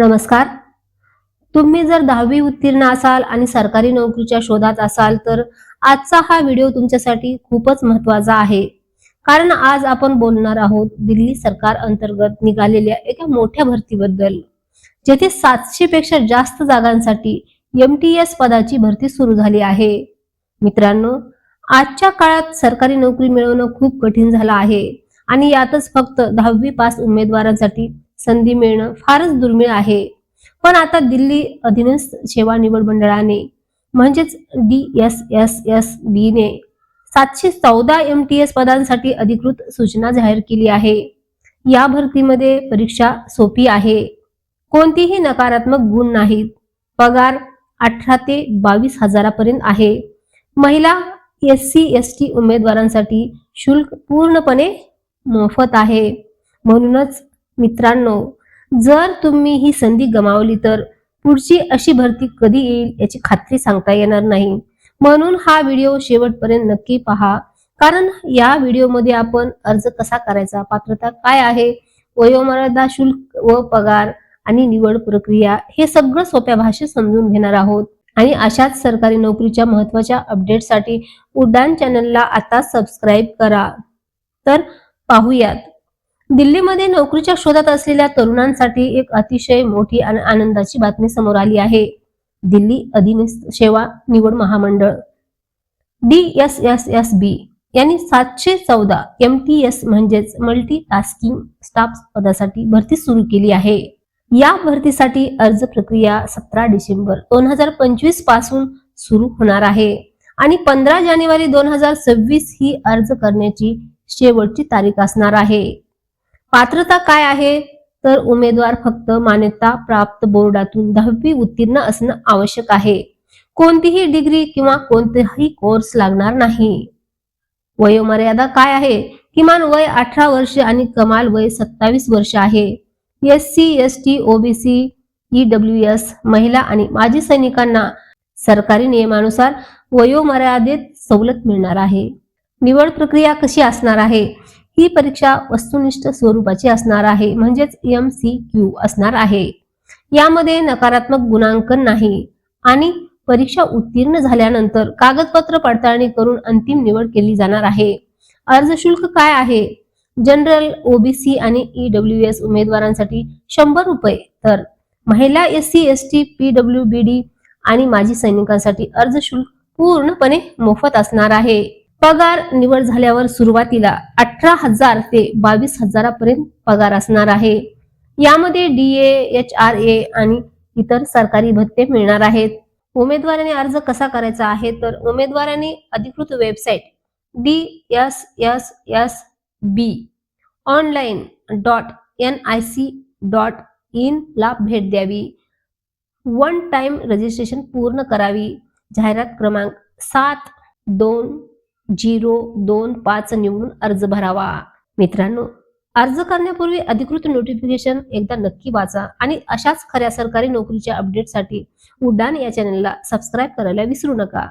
नमस्कार. तुम्ही जर 10वी उत्तीर्ण असाल आणि सरकारी नोकरीच्या शोधात असाल तर आजचा हा व्हिडिओ तुमच्यासाठी खूपच महत्त्वाचा आहे. कारण आज आपण बोलणार आहोत दिल्ली सरकार अंतर्गत निघालेल्या एका मोठ्या भरतीबद्दल, जेथे 700 पेक्षा जास्त जागांसाठी MTS पदाची भरती सुरू झाली आहे. मित्रांनो, आजच्या काळात सरकारी नोकरी मिळवणं खूप कठीण झालं आहे आणि यातच फक्त 10वी पास उमेदवारांसाठी संधी मिळणं फारच दुर्मिळ आहे. पण आता दिल्ली अधीनस्थ सेवा निवड मंडळाने म्हणजेच DSSSB ने 714 MTS पदांसाठी अधिकृत सूचना जाहीर केली आहे. या भरतीमध्ये परीक्षा सोपी आहे. कोणतीही नकारात्मक गुण नाहीत. पगार 18 ते 22 हजारापर्यंत आहे. महिला SC/ST उमेदवारांसाठी शुल्क पूर्णपणे मोफत आहे. म्हणूनच मित्रांनो, जर तुम्ही ही संधी गमावली तर पुढची अशी भरती कधी येईल याची खात्री सांगता येणार नाही. म्हणून हा व्हिडिओ शेवटपर्यंत नक्की पहा, कारण या व्हिडिओमध्ये आपण अर्ज कसा करायचा, पात्रता काय आहे, वयोमर्यादा, शुल्क व पगार आणि निवड प्रक्रिया हे सगळं सोप्या भाषेत समजून घेणार आहोत. आणि अशाच सरकारी नोकरीच्या महत्त्वाच्या अपडेटसाठी उड्डाण चॅनलला आता सबस्क्राईब करा. तर पाहूयात. दिल्लीमध्ये नोकरीच्या शोधात असलेल्या तरुणांसाठी एक अतिशय मोठी आणि आनंदाची बातमी समोर आली आहे. दिल्ली अधीनस्थ सेवा निवड महामंडळ DSSSB यांनी 714 MTS म्हणजेच मल्टी टास्किंग स्टाफ पदासाठी भरती सुरू केली आहे. या भरतीसाठी अर्ज प्रक्रिया 17 डिसेंबर 2025 पासून सुरू होणार आहे आणि 15 जानेवारी 2026 ही अर्ज करण्याची शेवटची तारीख असणार आहे. पात्रता काय आहे तर उमेदवार फक्त मान्यता प्राप्त बोर्डातून 10वी उत्तीर्ण असणं आवश्यक आहे. कोणतीही डिग्री किंवा कोणताही कोर्स लागणार नाही. वयोमर्यादा काय आहे? किमान वय 18 वर्ष आणि कमाल वय 27 वर्ष आहे. SC/ST, OBC, EWS, महिला आणि माजी सैनिकांना सरकारी नियमानुसार वयोमर्यादेत सवलत मिळणार आहे. निवड प्रक्रिया कशी असणार आहे? ही परीक्षा वस्तुनिष्ठ स्वरूपाची असणार आहे, म्हणजेच MCQ असणार आहे. यामध्ये नकारात्मक गुणांकन नाही आणि परीक्षा उत्तीर्ण झाल्यानंतर कागदपत्र पडताळणी करून अंतिम निवड केली जाणार आहे. अर्ज शुल्क काय आहे? जनरल, OBC आणि EWS उमेदवारांसाठी 100 रुपये, तर महिला SC/ST, PWBD आणि माजी सैनिकांसाठी अर्ज शुल्क पूर्णपणे मोफत असणार आहे. पगार निवड झाल्यावर सुरुवातीला 18,000 ते 22,000 पर्यंत पगार असणार आहे. यामध्ये DA, HRA आणि इतर सरकारी भत्ते मिळणार आहेत. उमेदवारांनी अर्ज कसा करायचा आहे तर उमेदवारांनी अधिकृत वेबसाईट DSSSB.online.nic.in ला भेट द्यावी. 1 टाइम रजिस्ट्रेशन पूर्ण करावी. जाहिरात क्रमांक 722025 निवडून अर्ज भरावा. मित्रांनो, अर्ज करण्यापूर्वी अधिकृत नोटिफिकेशन एकदा नक्की वाचा आणि अशाच खऱ्या सरकारी नोकरीच्या अपडेटसाठी उड्डाण या चॅनलला सबस्क्राईब करायला विसरू नका.